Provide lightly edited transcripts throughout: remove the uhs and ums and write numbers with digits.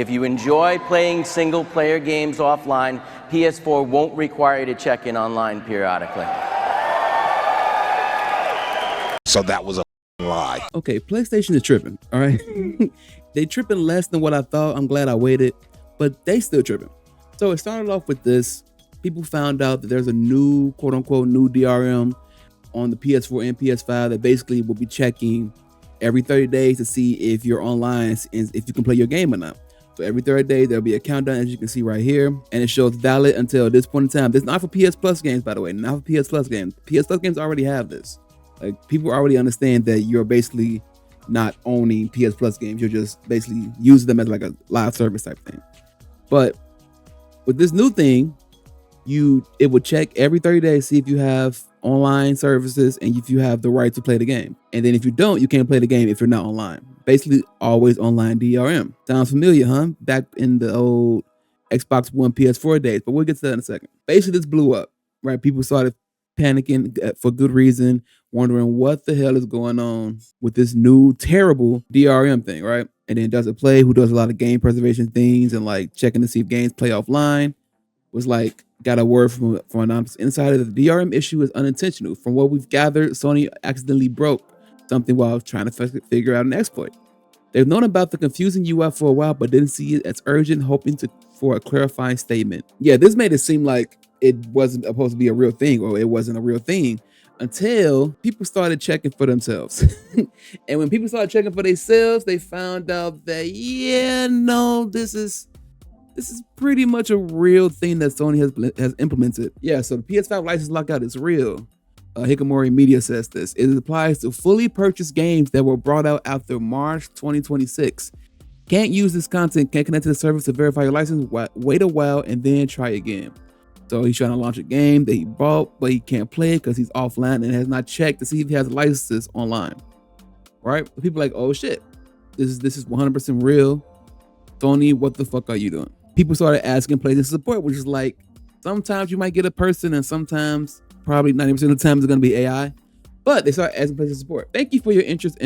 If you enjoy playing single-player games offline, PS4 won't require you to check in online periodically. So that was a lie. Okay, PlayStation is tripping, all right? They tripping less than what I thought. I'm glad I waited, but they still tripping. So it started off with this. People found out that there's a new, quote-unquote, new DRM on the PS4 and PS5 that basically will be checking every 30 days to see if you're online and if you can play your game or not. So every 30 days, there'll be a countdown, as you can see right here, and it shows valid until this point in time. This is not for PS Plus games, by the way, not for PS Plus games. PS Plus games already have this. Like, people already understand that you're basically not owning PS Plus games. You're just basically using them as like a live service type thing. But with this new thing, it will check every 30 days, see if you have online services and if you have the right to play the game. And then if you don't, you can't play the game if you're not online. Basically, always online DRM. Sounds familiar, huh? Back in the old Xbox One, PS4 days, but we'll get to that in a second. Basically, this blew up, right? People started panicking for good reason, wondering what the hell is going on with this new terrible DRM thing, right? And then does it play? Who does a lot of game preservation things and like checking to see if games play offline? Was like, got a word from an anonymous insider that the DRM issue is unintentional. From what we've gathered, Sony accidentally broke something while trying to figure out an exploit. They've known about the confusing UI for a while, but didn't see it as urgent, hoping for a clarifying statement. Yeah, this made it seem like it wasn't supposed to be a real thing, or it wasn't a real thing, until people started checking for themselves. And when people started checking for themselves, they found out that, yeah, no, this is pretty much a real thing that Sony has implemented. Yeah, so the PS5 license lockout is real. Hikamori Media says this. It applies to fully purchased games that were brought out after March 2026. Can't use this content, can't connect to the service to verify your license, wait a while, and then try again. So he's trying to launch a game that he bought, but he can't play it because he's offline and has not checked to see if he has licenses online. Right? People are like, oh shit, this is 100% real. Sony, what the fuck are you doing? People started asking PlayStation support, which is like, sometimes you might get a person and sometimes, probably 90% of the time, it's going to be AI. But they started asking PlayStation support. Thank you for your interest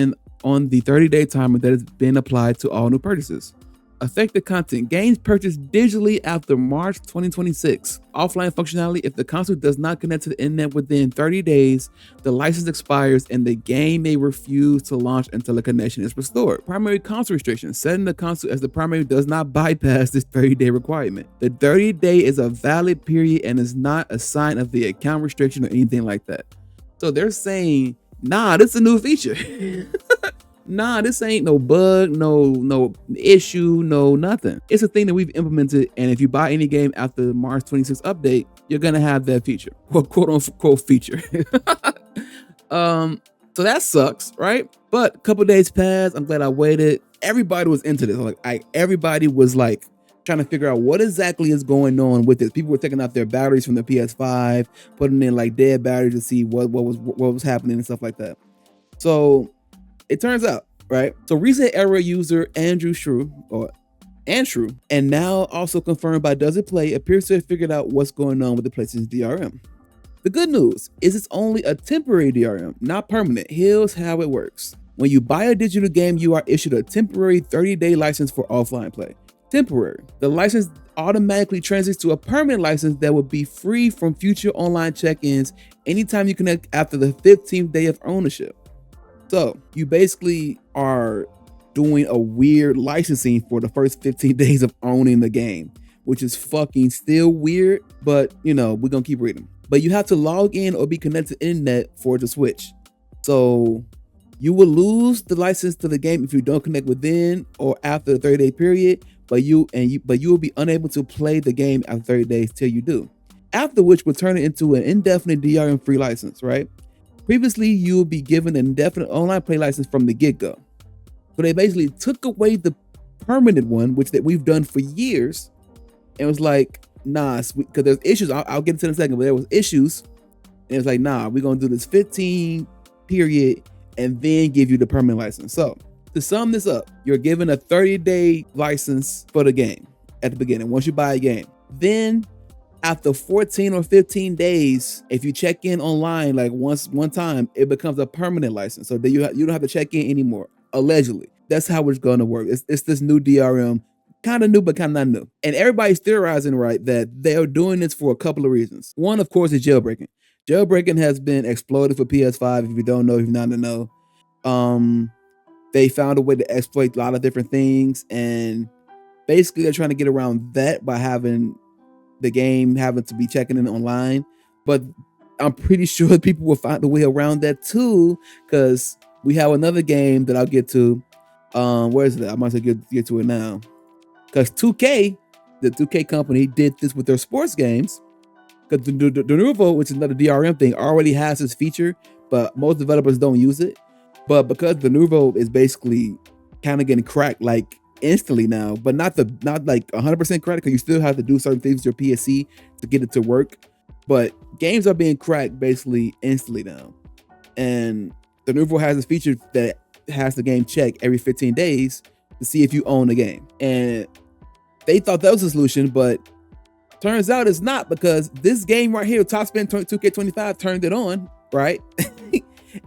on the 30-day timer that has been applied to all new purchases. Affected content. Games purchased digitally after March 2026. Offline functionality. If the console does not connect to the internet within 30 days, the license expires and the game may refuse to launch until a connection is restored. Primary console restrictions. Setting the console as the primary does not bypass this 30-day requirement. The 30-day is a valid period and is not a sign of the account restriction or anything like that. So they're saying, nah, this is a new feature. Nah, this ain't no bug, no issue, no nothing. It's a thing that we've implemented, and if you buy any game after the March 26th update, you're gonna have that feature, quote unquote feature. So that sucks, right? But a couple days passed. I'm glad I waited. Everybody was into this. Everybody was like trying to figure out what exactly is going on with this. People were taking out their batteries from their PS5, putting in like dead batteries to see what was happening and stuff like that. So it turns out, right? So recent era user Andrew Shrew, and now also confirmed by Does It Play, appears to have figured out what's going on with the PlayStation's DRM. The good news is it's only a temporary DRM, not permanent. Here's how it works. When you buy a digital game, you are issued a temporary 30-day license for offline play. Temporary. The license automatically transitions to a permanent license that will be free from future online check-ins anytime you connect after the 15th day of ownership. So you basically are doing a weird licensing for the first 15 days of owning the game, which is fucking still weird, but we're gonna keep reading. But you have to log in or be connected to the internet for it to switch. So you will lose the license to the game if you don't connect within or after the 30-day period, but you will be unable to play the game after 30 days till you do. After which will turn it into an indefinite DRM free license, right? Previously, you will be given an indefinite online play license from the get-go. So they basically took away the permanent one, which that we've done for years, and was like, nah, because there's issues. I'll get into it in a second, but there was issues, and it's like, nah, we're gonna do this 15 period and then give you the permanent license. So to sum this up, you're given a 30-day license for the game at the beginning once you buy a game. Then after 14 or 15 days, if you check in online like one time, it becomes a permanent license. So that you don't have to check in anymore, allegedly. That's how it's going to work. It's this new DRM kind of new, but kind of not new. And everybody's theorizing, right, that they're doing this for a couple of reasons. One, of course, is jailbreaking. Jailbreaking has been exploded for PS5. If you don't know, if you're not to know, they found a way to exploit a lot of different things, and basically they're trying to get around that by having the game having to be checking in online. But I'm pretty sure people will find a way around that too, because we have another game that I'll get to. Where is it? I might as well get to it now. Because 2K, the 2K company, did this with their sports games. Because the Nouveau, which is another DRM thing, already has this feature, but most developers don't use it. But because the Nouveau is basically kind of getting cracked like instantly now, but not like 100% cracked, because you still have to do certain things with your PSC to get it to work. But games are being cracked basically instantly now. And the Nouveau has this feature that has the game check every 15 days to see if you own the game. And they thought that was a solution, but turns out it's not, because this game right here, Top Spin 2K25, turned it on, right?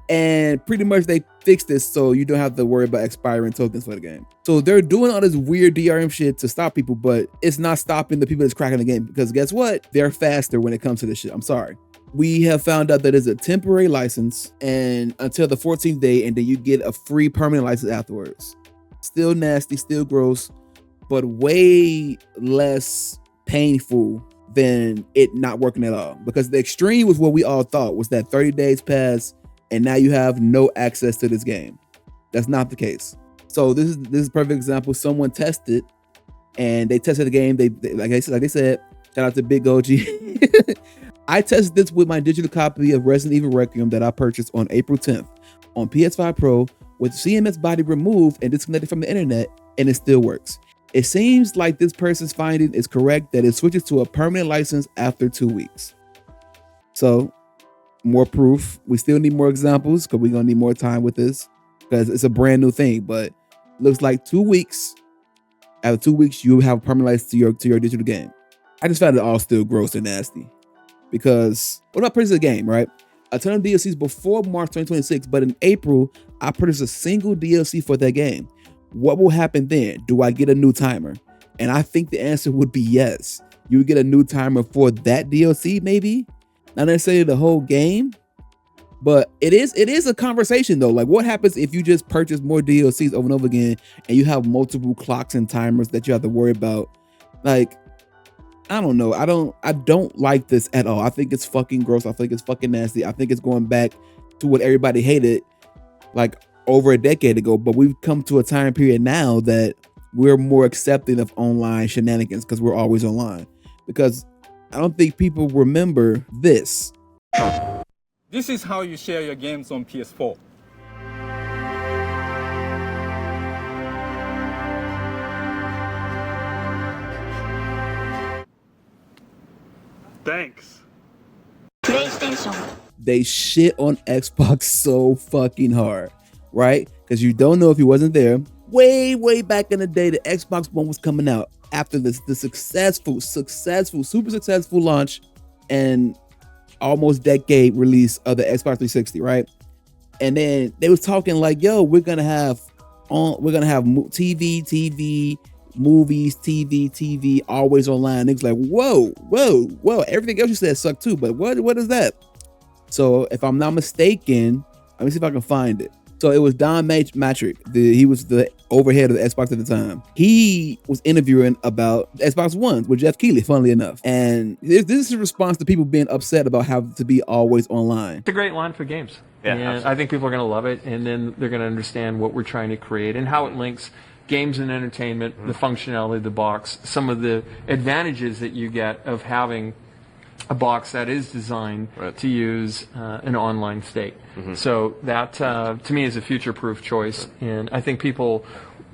And pretty much they fixed this so you don't have to worry about expiring tokens for the game. So they're doing all this weird DRM shit to stop people, but it's not stopping the people that's cracking the game, because guess what? They're faster when it comes to this shit. I'm sorry. We have found out that it's a temporary license and until the 14th day, and then you get a free permanent license afterwards. Still nasty, still gross, but way less painful than it not working at all. Because the extreme was what we all thought was that 30 days pass and now you have no access to this game. That's not the case. So this is a perfect example. Someone tested, and they tested the game. They like they said, shout out to Big OG. I tested this with my digital copy of Resident Evil Requiem that I purchased on April 10th on PS5 Pro with CMS body removed and disconnected from the internet, and it still works. It seems like this person's finding is correct, that it switches to a permanent license after 2 weeks. So more proof. We still need more examples because we're gonna need more time with this because it's a brand new thing. But looks like 2 weeks. After 2 weeks, you have a permanent license to your digital game. I just found it all still gross and nasty because what about purchasing a game, right? A ton of DLCs before March 2026, but in April, I purchased a single DLC for that game. What will happen then? Do I get a new timer? And I think the answer would be yes. You would get a new timer for that DLC, maybe. Not necessarily the whole game, but it is a conversation though. Like, what happens if you just purchase more DLCs over and over again and you have multiple clocks and timers that you have to worry about? Like, I don't know. I don't like this at all. I think it's fucking gross. I think it's fucking nasty. I think it's going back to what everybody hated like over a decade ago. But we've come to a time period now that we're more accepting of online shenanigans because we're always online. Because I don't think people remember this. This is how you share your games on PS4. Thanks. PlayStation. They shit on Xbox so fucking hard, right? Because you don't know if he wasn't there. Way back in the day, the Xbox One was coming out after the successful, super successful launch and almost decade release of the Xbox 360, right? And then they was talking like, yo, we're gonna have TV, movies, TV, always online. It's like, whoa, everything else you said sucked too, but what is that? So if I'm not mistaken, let me see if I can find it. So it was Don Matrick. He was the overhead of the Xbox at the time. He was interviewing about Xbox One with Jeff Keighley, funnily enough. And this is a response to people being upset about having to be always online. It's a great line for games. Yeah, and absolutely. I think people are going to love it, and then they're going to understand what we're trying to create and how it links games and entertainment, the functionality of the box, some of the advantages that you get of having a box that is designed to use an online state. So that, to me, is a future-proof choice, and I think people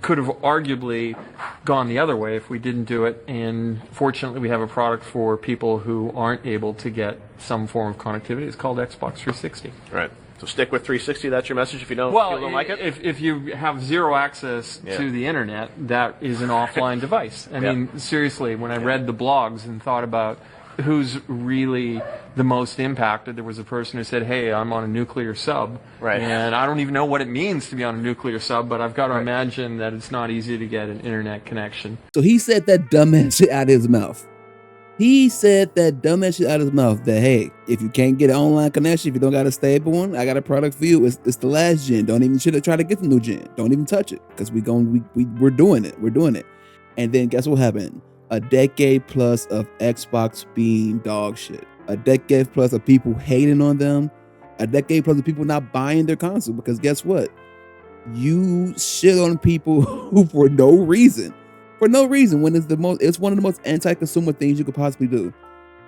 could have arguably gone the other way if we didn't do it, and fortunately we have a product for people who aren't able to get some form of connectivity. It's called Xbox 360. Right. So stick with 360. That's your message if you don't like it? If you have zero access to the internet, that is an offline device. I mean, seriously, when I read the blogs and thought about who's really the most impacted. There was a person who said, hey, I'm on a nuclear sub. Right. And I don't even know what it means to be on a nuclear sub, but I've got to imagine that it's not easy to get an internet connection. So he said that dumbass shit out of his mouth. He said that dumbass shit out of his mouth that, hey, if you can't get an online connection, if you don't got a stable one, I got a product for you. It's the last gen. Don't even try to get the new gen. Don't even touch it, because we're doing it. We're doing it. And then guess what happened? A decade plus of Xbox being dog shit. A decade plus of people hating on them. A decade plus of people not buying their console, because guess what? You shit on people who for no reason. For no reason, when it's one of the most anti-consumer things you could possibly do.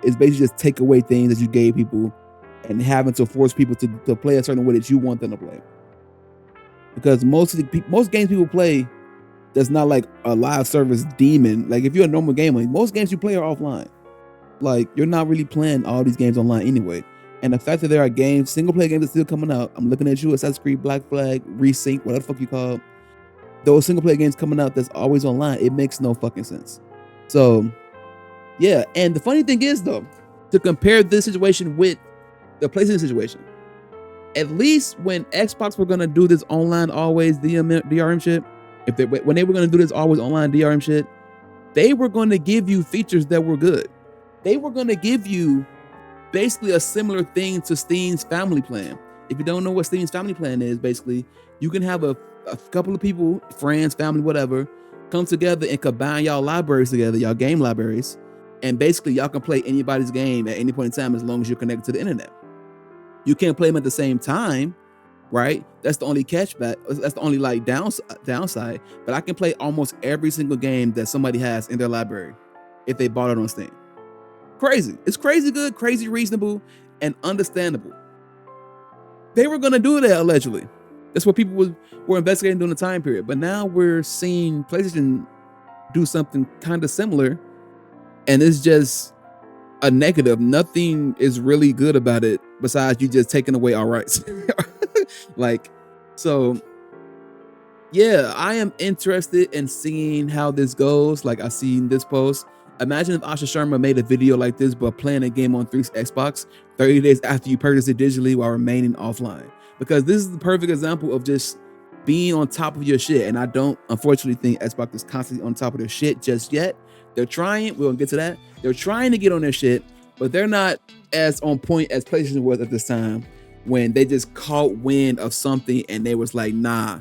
It's basically just take away things that you gave people and having to force people to play a certain way that you want them to play. Because most games people play, that's not like a live service demon. Like if you're a normal gamer, most games you play are offline. Like you're not really playing all these games online anyway. And the fact that there are games, single player games, are still coming out. I'm looking at you, Assassin's Creed, Black Flag, Resync, whatever the fuck you call it. Those single player games coming out that's always online, it makes no fucking sense. So yeah, and the funny thing is though, to compare this situation with the PlayStation situation, at least when Xbox were gonna do this online always DRM shit, when they were gonna do this always online DRM shit, they were gonna give you features that were good. They were gonna give you basically a similar thing to Steam's family plan. If you don't know what Steam's family plan is, basically you can have a couple of people, friends, family, whatever, come together and combine y'all libraries together, y'all game libraries, and basically y'all can play anybody's game at any point in time as long as you're connected to the internet. You can't play them at the same time, right? That's the only catchback. That's the only like downside. But I can play almost every single game that somebody has in their library if they bought it on Steam. Crazy. It's crazy good, crazy reasonable, and understandable. They were gonna do that allegedly. That's what people were investigating during the time period. But now we're seeing PlayStation do something kind of similar, and it's just a negative. Nothing is really good about it besides you just taking away our rights. Like, so yeah, I am interested in seeing how this goes. Like, I seen this post. Imagine if Asha Sharma made a video like this, but playing a game on Xbox 30 days after you purchase it digitally while remaining offline. Because this is the perfect example of just being on top of your shit. And I don't, unfortunately, think Xbox is constantly on top of their shit just yet. They're trying. We'll get to that. They're trying to get on their shit, but they're not as on point as PlayStation was at this time, when they just caught wind of something and they was like, nah,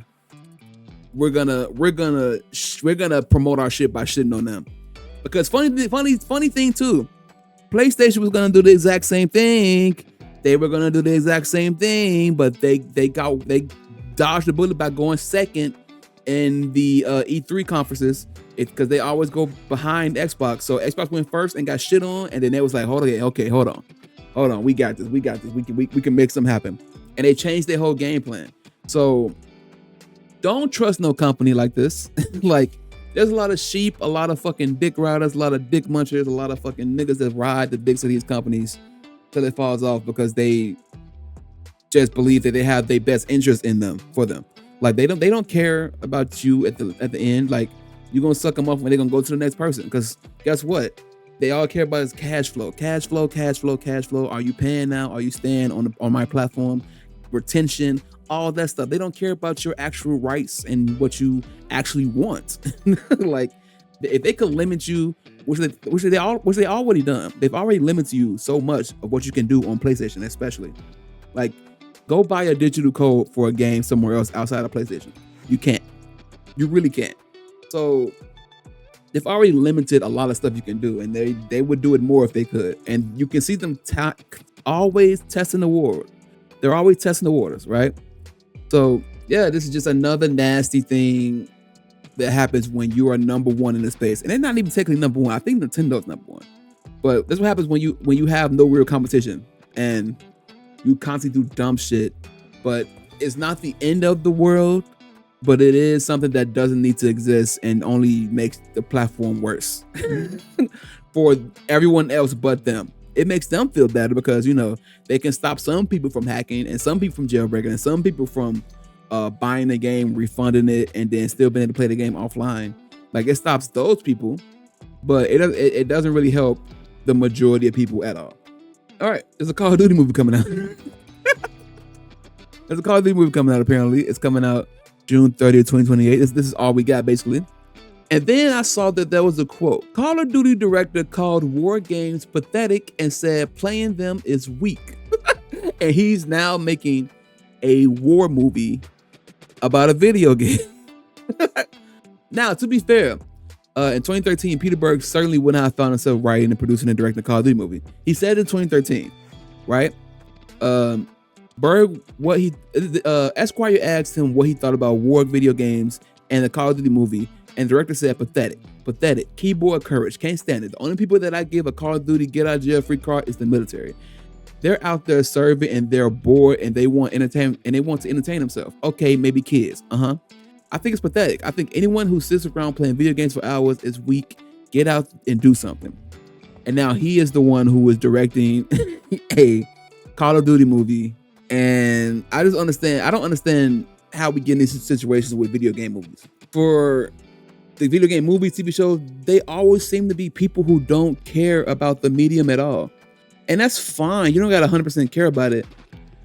we're gonna promote our shit by shitting on them. Because funny thing too, PlayStation was gonna do the exact same thing. They were gonna do the exact same thing, but they dodged the bullet by going second in the E3 conferences, because they always go behind Xbox. So Xbox went first and got shit on, and then they was like, hold on, we got this, we can make something happen. And they changed their whole game plan. So don't trust no company like this. Like, there's a lot of sheep, a lot of fucking dick riders, a lot of dick munchers, a lot of fucking niggas that ride the dicks of these companies till it falls off, because they just believe that they have their best interest in them for them. Like, they don't care about you at the end. Like, you're gonna suck them up when they're gonna go to the next person, because guess what? They all care about is cash flow. Are you paying now? Are you staying on my platform? Retention, all that stuff. They don't care about your actual rights and what you actually want. Like, if they could limit you, which they already done. They've already limited you so much of what you can do on PlayStation, especially. Like, go buy a digital code for a game somewhere else outside of PlayStation. You can't. You really can't. So they've already limited a lot of stuff you can do, and they would do it more if they could. And you can see them always testing the water. They're always testing the waters, right? So yeah, this is just another nasty thing that happens when you are number one in the space. And they're not even technically number one. I think Nintendo's number one. But that's what happens when you have no real competition and you constantly do dumb shit. But it's not the end of the world, but it is something that doesn't need to exist and only makes the platform worse for everyone else but them. It makes them feel better because, you know, they can stop some people from hacking and some people from jailbreaking and some people from buying the game, refunding it, and then still being able to play the game offline. Like, it stops those people, but it doesn't really help the majority of people at all. All right, there's a Call of Duty movie coming out. There's a Call of Duty movie coming out, apparently. It's coming out June 30th, 2028. This is all we got, basically. And then I saw that there was a quote. Call of Duty director called war games pathetic and said playing them is weak. And he's now making a war movie about a video game. Now, to be fair, in 2013, Peter Berg certainly would not have found himself writing and producing and directing a Call of Duty movie. He said in 2013, right? Berg, Esquire asked him what he thought about war video games and the Call of Duty movie, and the director said, pathetic, keyboard courage, can't stand it. The only people that I give a Call of Duty get out of jail free card is the military. They're out there serving and they're bored and they want to entertain themselves. Okay, maybe kids. I think it's pathetic. I think anyone who sits around playing video games for hours is weak. Get out and do something. And now he is the one who is directing a Call of Duty movie. And I don't understand how we get in these situations with video game movies. For the video game movies, TV shows, they always seem to be people who don't care about the medium at all. And that's fine. You don't got to 100% care about it,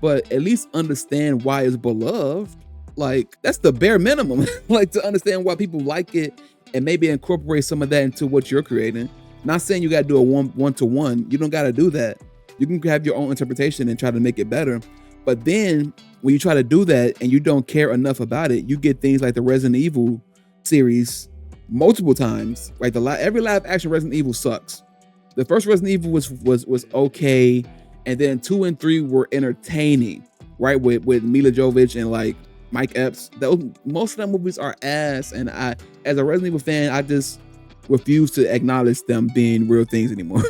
but at least understand why it's beloved. Like, that's the bare minimum. Like, to understand why people like it and maybe incorporate some of that into what you're creating. Not saying you got to do a one-to-one. You don't got to do that. You can have your own interpretation and try to make it better. But then when you try to do that and you don't care enough about it, you get things like the Resident Evil series multiple times. Like every live action Resident Evil sucks. The first Resident Evil was okay, and then 2 and 3 were entertaining, right? With Mila Jovovich and like Mike Epps. Most of them movies are ass, and I, as a Resident Evil fan, I just refuse to acknowledge them being real things anymore.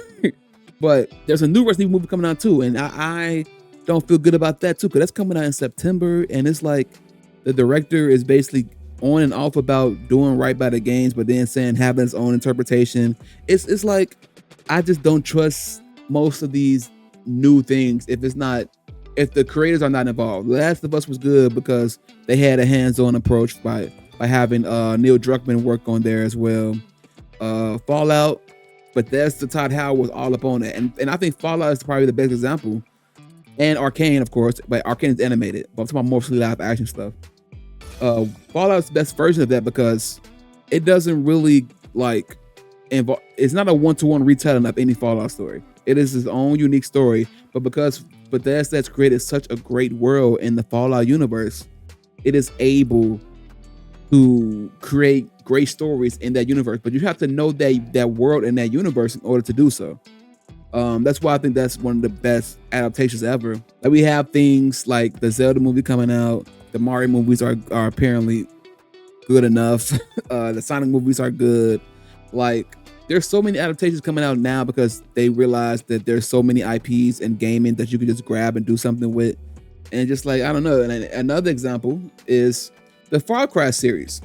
But there's a new Resident Evil movie coming out too, and I don't feel good about that too, because that's coming out in September, and it's like the director is basically on and off about doing right by the games, but then saying having his own interpretation. It's like, I just don't trust most of these new things if the creators are not involved. The Last of Us was good because they had a hands-on approach by having Neil Druckmann work on there as well. Fallout, but that's the Todd Howard was all up on it, and I think Fallout is probably the best example. And Arcane, of course, but Arcane is animated. But I'm talking about mostly live action stuff. Fallout's the best version of that because it doesn't really like involve. It's not a one-to-one retelling of any Fallout story. It is its own unique story. But because Bethesda's created such a great world in the Fallout universe, it is able to create great stories in that universe. But you have to know that world and that universe in order to do so. That's why I think that's one of the best adaptations ever. Like, we have things like the Zelda movie coming out. The Mario movies are apparently good enough. The Sonic movies are good. Like, there's so many adaptations coming out now because they realize that there's so many IPs in gaming that you can just grab and do something with. And just like, I don't know. And another example is the Far Cry series.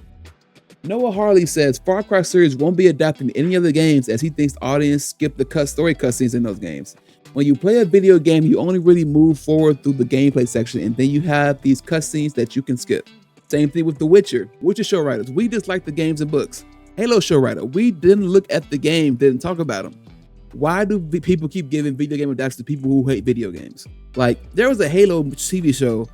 Noah Harley says Far Cry series won't be adapted in any other games as he thinks the audience skip the story cutscenes in those games. When you play a video game, you only really move forward through the gameplay section, and then you have these cutscenes that you can skip. Same thing with The Witcher. Witcher show writers, we just like the games and books. Halo show writer, we didn't look at the game, didn't talk about them. Why do people keep giving video game adaptations to people who hate video games? Like, there was a Halo TV show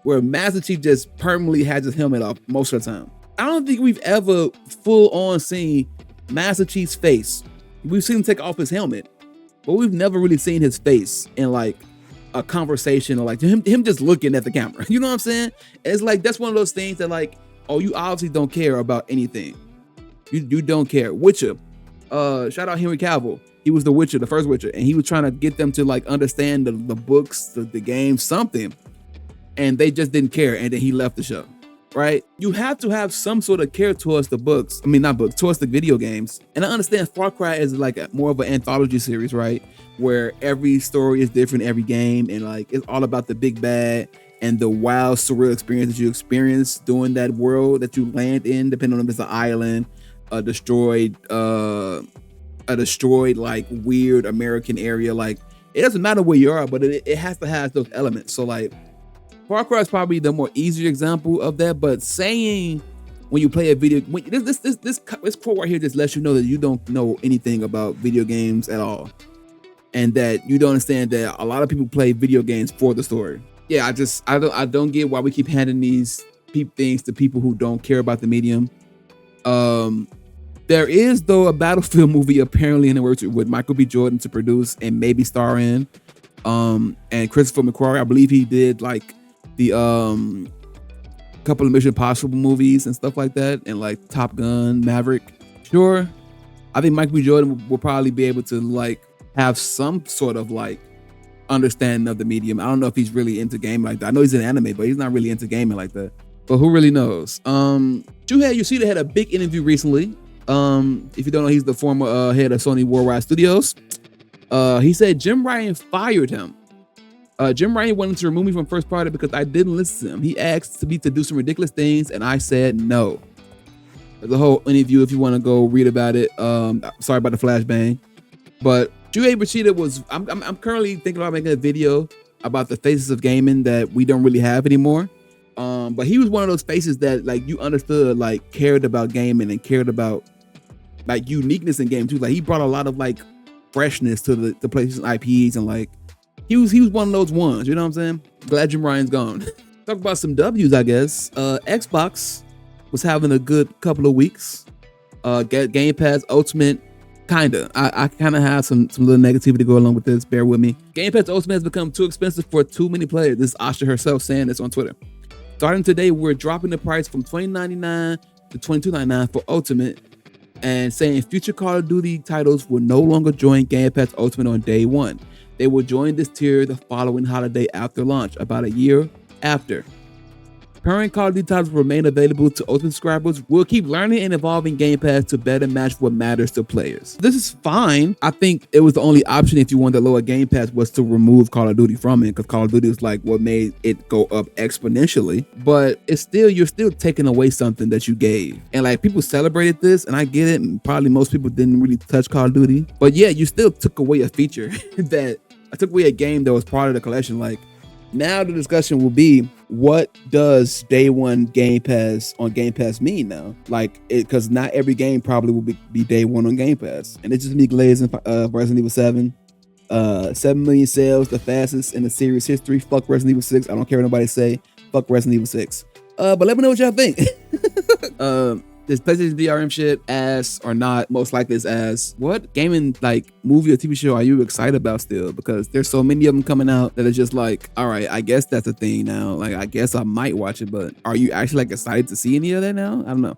where Master Chief just permanently has his helmet off most of the time. I don't think we've ever full on seen Master Chief's face. We've seen him take off his helmet, but we've never really seen his face in like a conversation or like him just looking at the camera. You know what I'm saying? And it's like, that's one of those things that like, oh, you obviously don't care about anything. You don't care. Witcher. Shout out Henry Cavill. He was the Witcher, the first Witcher, and he was trying to get them to like understand the books, the game, something. And they just didn't care. And then he left the show. Right? You have to have some sort of care towards the books. I mean, not books, towards the video games. And I understand Far Cry is like more of an anthology series, right? Where every story is different every game, and like it's all about the big bad and the wild, surreal experience that you experience doing that world that you land in, depending on if it's an island, a destroyed like weird American area. Like, it doesn't matter where you are, but it has to have those elements. So like, Far Cry is probably the more easier example of that, but saying when you play a video, this quote right here just lets you know that you don't know anything about video games at all. and that you don't understand that a lot of people play video games for the story. Yeah, I don't get why we keep handing these things to people who don't care about the medium. There is though a Battlefield movie apparently in the works with Michael B. Jordan to produce and maybe star in. And Christopher McQuarrie, I believe he did like the couple of Mission Impossible movies and stuff like that, and like Top Gun, Maverick. Sure, I think Michael B. Jordan will probably be able to like have some sort of like understanding of the medium. I don't know if he's really into gaming like that. I know he's in anime, but he's not really into gaming like that. But who really knows? Shuhei Yoshida had a big interview recently. If you don't know, he's the former head of Sony Worldwide Studios. He said Jim Ryan fired him. Jim Ryan wanted to remove me from first party because I didn't listen to him. He asked me to do some ridiculous things, and I said no. There's a whole interview if you want to go read about it. Sorry about the flashbang, but Shuhei Yoshida was. I'm currently thinking about making a video about the faces of gaming that we don't really have anymore. But he was one of those faces that like you understood, like cared about gaming and cared about like uniqueness in game too. Like he brought a lot of like freshness to the PlayStation IPs, and like he was one of those ones, you know what I'm saying? Glad Jim Ryan's gone. Talk about some W's, I guess. Xbox was having a good couple of weeks. Game Pass Ultimate, kinda. I kind of have some little negativity to go along with this. Bear with me. Game Pass Ultimate has become too expensive for too many players. This is Asha herself saying this on Twitter. Starting today, we're dropping the price from $20.99 to $22.99 for Ultimate, and saying future Call of Duty titles will no longer join Game Pass Ultimate on day one. They will join this tier the following holiday after launch, about a year after. Current Call of Duty titles will remain available to Ultimate subscribers. We'll keep learning and evolving Game Pass to better match what matters to players. This is fine. I think it was the only option if you wanted to lower Game Pass was to remove Call of Duty from it, because Call of Duty is like what made it go up exponentially. But it's still, you're still taking away something that you gave. And like people celebrated this, and I get it. And probably most people didn't really touch Call of Duty. But yeah, you still took away a feature that I took away a game that was part of the collection. Like now the discussion will be, what does day one Game Pass on Game Pass mean now? Like, because not every game probably will be day one on Game Pass. And it's just me glazing Resident Evil 7. 7 million sales, the fastest in the series history. Fuck Resident Evil 6. I don't care what nobody say. Fuck Resident Evil 6. But let me know what y'all think. This PlayStation DRM shit, ass or not, most likely it's ass. What gaming like movie or TV show are you excited about still? Because there's so many of them coming out that are just like, all right, I guess that's a thing now. Like, I guess I might watch it, but are you actually like excited to see any of that now? I don't know.